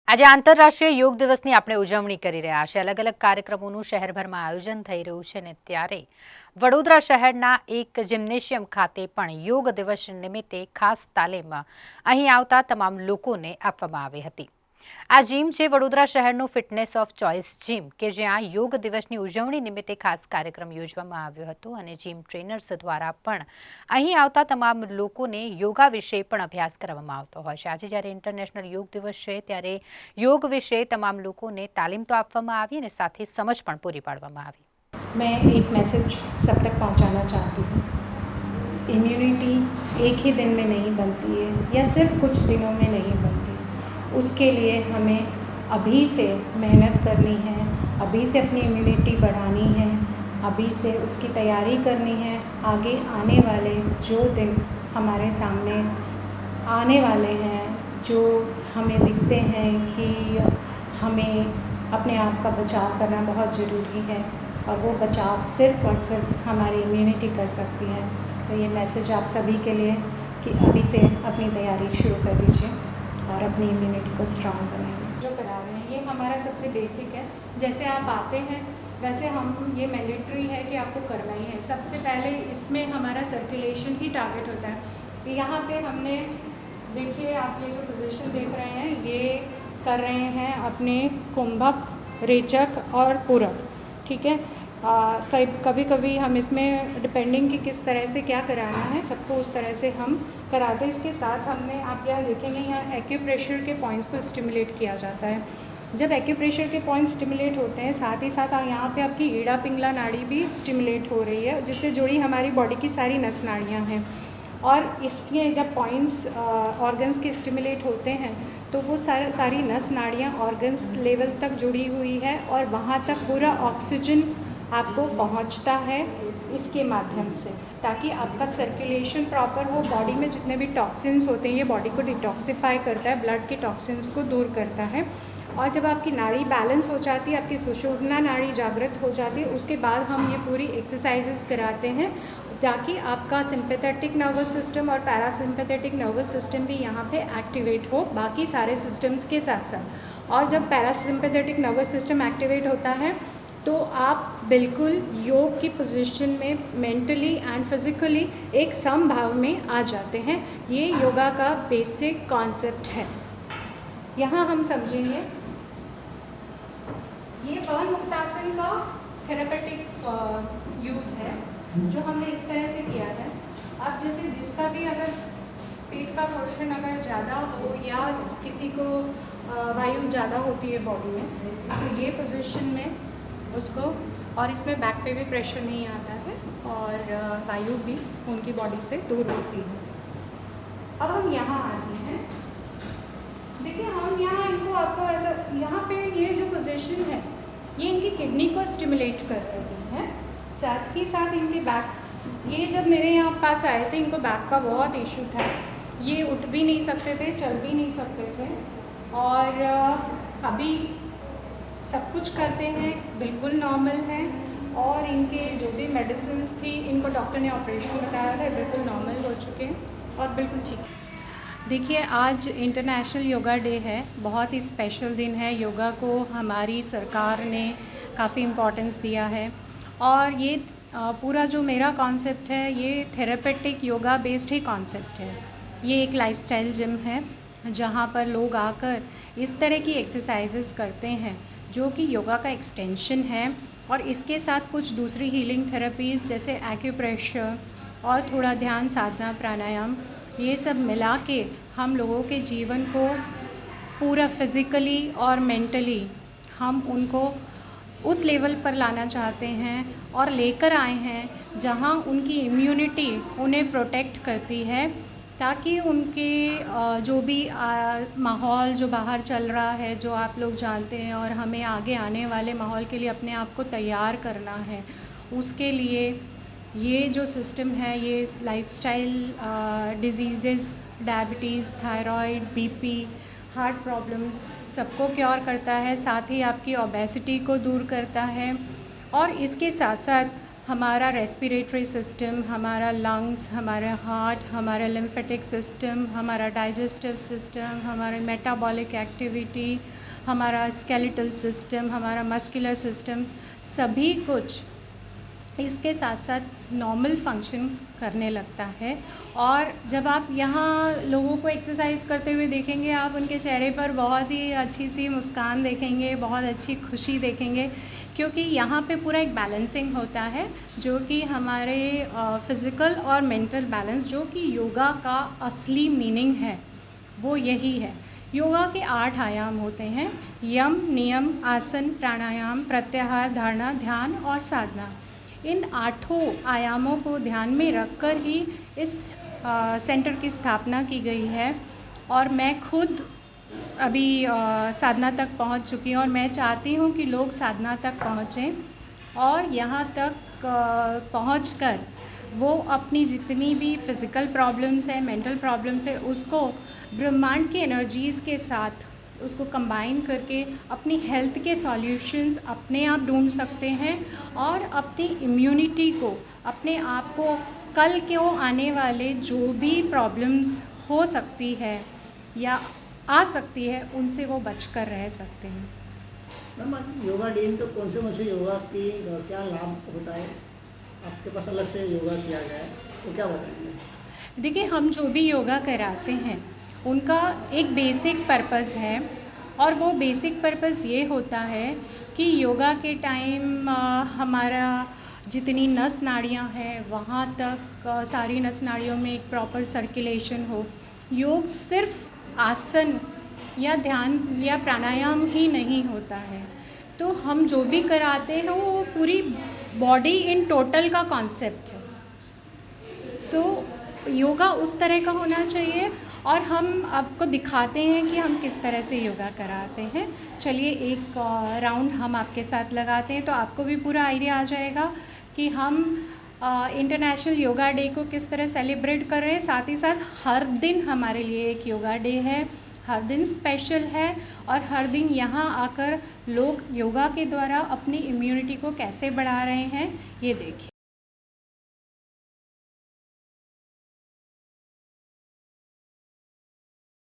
આજે આંતરરાષ્ટ્રીય યોગ દિવસની આપણે ઉજવણી કરી રહ્યા છે। અલગ અલગ કાર્યક્રમોનું શહેરભરમાં આયોજન થઈ રહ્યું છે ને ત્યારે વડોદરા શહેરના એક જિમ્નેશિયમ ખાતે પણ યોગ દિવસ નિમિત્તે ખાસ તાલીમ અહીં આવતા તમામ લોકોને આપવામાં આવી હતી। આ જીમ છે વડોદરા શહેરનું ફિટનેસ ઓફ ચોઇસ જીમ કે જ્યાં યોગ દિવસની ઉજવણી નિમિત્તે ખાસ કાર્યક્રમ યોજવામાં આવ્યો હતો અને જીમ ટ્રેનર્સ દ્વારા પણ અહીં આવતા તમામ લોકોને યોગા વિશે પણ અભ્યાસ કરવામાં આવતો હોય છે। આજે જ્યારે ઇન્ટરનેશનલ યોગ દિવસ છે ત્યારે योग विषय तमाम लोगों ने तालीम तो आपवामां आवी અને સાથે समझ પણ પૂરી પાડવામાં આવી। मैं एक मैसेज सब तक पहुंचाना चाहती हूँ। इम्यूनिटी एक ही दिन में नहीं बनती है या सिर्फ कुछ दिनों में नहीं बनती। उसके लिए हमें अभी से मेहनत करनी है, अभी से अपनी इम्यूनिटी बढ़ानी है, अभी से उसकी तैयारी करनी है। आगे आने वाले जो दिन हमारे सामने आने वाले हैं, जो हमें दिखते हैं कि हमें अपने आप का बचाव करना बहुत ज़रूरी है और वो बचाव सिर्फ़ और सिर्फ हमारी इम्यूनिटी कर सकती है। तो ये मैसेज आप सभी के लिए कि अभी से अपनी तैयारी शुरू कर दीजिए और अपनी इम्यूनिटी को स्ट्रॉन्ग बनाइए। जो करा रहे हैं ये हमारा सबसे बेसिक है। जैसे आप आते हैं वैसे हम ये मैंडेटरी है कि आपको करना ही है। सबसे पहले इसमें हमारा सर्कुलेशन ही टारगेट होता है। यहाँ पे हमने देखिए, आप ये जो पोजीशन देख रहे हैं ये कर रहे हैं अपने कुंभक, रेचक और पूरक, ठीक है। कभी कभी हम इसमें डिपेंडिंग कि किस तरह से क्या कराना है सबको उस तरह से हम कराते हैं। इसके साथ हमने आप यहाँ देखेंगे यहाँ एक्यूप्रेशर के पॉइंट्स को स्टिमुलेट किया जाता है। जब एक्यूप्रेशर के पॉइंट्स स्टिमुलेट होते हैं साथ ही साथ यहाँ पे आपकी ईड़ा पिंगला नाड़ी भी स्टिमुलेट हो रही है, जिससे जुड़ी हमारी बॉडी की सारी नस नाड़ियाँ हैं। और इसमें जब पॉइंट्स ऑर्गन्स के स्टिमुलेट होते हैं तो वो सारी नस नाड़ियाँ ऑर्गन्स लेवल तक जुड़ी हुई है और वहाँ तक पूरा ऑक्सीजन आपको पहुँचता है इसके माध्यम से, ताकि आपका सर्कुलेशन प्रॉपर हो। बॉडी में जितने भी टॉक्सिन्स होते हैं ये बॉडी को डिटॉक्सिफाई करता है, ब्लड के टॉक्सिन्स को दूर करता है। और जब आपकी नाड़ी बैलेंस हो जाती है, आपकी सुषुम्ना नाड़ी जागृत हो जाती है, उसके बाद हम ये पूरी एक्सरसाइजेस कराते हैं ताकि आपका सिंपैथेटिक नर्वस सिस्टम और पैरासिम्पैथेटिक नर्वस सिस्टम भी यहाँ पे एक्टिवेट हो बाकी सारे सिस्टम्स के साथ साथ। और जब पैरासिम्पैथेटिक नर्वस सिस्टम एक्टिवेट होता है तो आप बिल्कुल योग की पोजीशन में मेंटली एंड फिज़िकली एक समभाव में आ जाते हैं। ये योगा का बेसिक कॉन्सेप्ट है। यहाँ हम समझेंगे ये वर्ण मुक्तासन का थेरेपेटिक यूज़ है जो हमने इस तरह से किया है। अब जैसे जिसका भी अगर पेट का पोर्शन अगर ज़्यादा हो या किसी को वायु ज़्यादा होती है बॉडी में, तो ये पोजीशन में उसको, और इसमें बैक पे भी प्रेशर नहीं आता है और वायु भी उनकी बॉडी से दूर होती है। अब हम यहाँ आते हैं, देखिए हम यहाँ इनको आपको ऐसा यहाँ पे ये जो पोजीशन है ये इनकी किडनी को स्टिमुलेट कर रही है। साथ ही साथ इनके बैक, ये जब मेरे यहाँ पास आए थे इनको बैक का बहुत इशू था, ये उठ भी नहीं सकते थे, चल भी नहीं सकते थे। और अभी सब कुछ करते हैं, बिल्कुल नॉर्मल हैं। और इनके जो भी मेडिसिन थी इनको डॉक्टर ने ऑपरेशन बताया था, बिल्कुल नॉर्मल हो चुके हैं और बिल्कुल ठीक। देखिए, आज इंटरनेशनल योगा डे है, बहुत ही स्पेशल दिन है। योगा को हमारी सरकार ने काफ़ी इम्पोर्टेंस दिया है और ये पूरा जो मेरा कॉन्सेप्ट है ये थेरेपेटिक योगा बेस्ड ही कॉन्सेप्ट है। ये एक लाइफस्टाइल जिम है जहाँ पर लोग आकर इस तरह की एक्सरसाइजेस करते हैं जो कि योगा का एक्सटेंशन है। और इसके साथ कुछ दूसरी हीलिंग थेरेपीज़ जैसे एक्यूप्रेशर और थोड़ा ध्यान, साधना, प्राणायाम, ये सब मिला के हम लोगों के जीवन को पूरा फिज़िकली और मेंटली हम उनको उस लेवल पर लाना चाहते हैं और लेकर आए हैं जहां उनकी इम्यूनिटी उन्हें प्रोटेक्ट करती है, ताकि उनके जो भी माहौल जो बाहर चल रहा है जो आप लोग जानते हैं और हमें आगे आने वाले माहौल के लिए अपने आप को तैयार करना है, उसके लिए ये जो सिस्टम है ये lifestyle diseases, diabetes, thyroid, BP, heart problems सबको क्योर करता है। साथ ही आपकी ओबेसिटी को दूर करता है और इसके साथ साथ हमारा रेस्पिरेटरी सिस्टम, हमारा लंग्स, हमारा हार्ट, हमारा लिम्फेटिक सिस्टम, हमारा डाइजेस्टिव सिस्टम, हमारी मेटाबॉलिक एक्टिविटी, हमारा स्केलेटल सिस्टम, हमारा मस्कुलर सिस्टम, सभी कुछ इसके साथ साथ नॉर्मल फंक्शन करने लगता है। और जब आप यहाँ लोगों को एक्सरसाइज करते हुए देखेंगे, आप उनके चेहरे पर बहुत ही अच्छी सी मुस्कान देखेंगे, बहुत अच्छी खुशी देखेंगे, क्योंकि यहाँ पे पूरा एक बैलेंसिंग होता है, जो कि हमारे फिज़िकल और मेंटल बैलेंस, जो कि योगा का असली मीनिंग है, वो यही है। योगा के 8 आयाम होते हैं: यम, नियम, आसन, प्राणायाम, प्रत्याहार, धारणा, ध्यान और साधना। इन 8 आयामों को ध्यान में रखकर ही इस सेंटर की स्थापना की गई है। और मैं खुद अभी साधना तक पहुंच चुकी हूँ, और मैं चाहती हूँ कि लोग साधना तक पहुँचें और यहाँ तक पहुँचकर वो अपनी जितनी भी फ़िज़िकल प्रॉब्लम्स है, मेंटल प्रॉब्लम्स है, उसको ब्रह्मांड की एनर्जीज़ के साथ उसको कंबाइन करके अपनी हेल्थ के सॉल्यूशंस अपने आप ढूंढ सकते हैं, और अपनी इम्यूनिटी को, अपने आप को कल के आने वाले जो भी प्रॉब्लम्स हो सकती है या आ सकती है, उनसे वो बचकर रह सकते हैं। मैम, आज योगा डे, तो कौन से योगा की क्या लाभ होता है? आपके पास अलग से योगा किया गया है, तो क्या बताएंगे? देखिए, हम जो भी योगा कराते हैं उनका एक बेसिक पर्पस है, और वो बेसिक पर्पस ये होता है कि योगा के टाइम हमारा जितनी नस नाड़ियाँ हैं वहाँ तक सारी नस नाड़ियों में एक प्रॉपर सर्कुलेशन हो। योग सिर्फ आसन या ध्यान या प्राणायाम ही नहीं होता है, तो हम जो भी कराते हैं वो पूरी बॉडी इन टोटल का कॉन्सेप्ट है। तो योगा उस तरह का होना चाहिए, और हम आपको दिखाते हैं कि हम किस तरह से योगा कराते हैं। चलिए एक राउंड हम आपके साथ लगाते हैं, तो आपको भी पूरा आइडिया आ जाएगा कि हम इंटरनेशनल योगा डे को किस तरह सेलिब्रेट कर रहे हैं। साथ ही साथ हर दिन हमारे लिए एक योगा डे है, हर दिन स्पेशल है, और हर दिन यहाँ आकर लोग योगा के द्वारा अपनी इम्यूनिटी को कैसे बढ़ा रहे हैं, ये देखिए।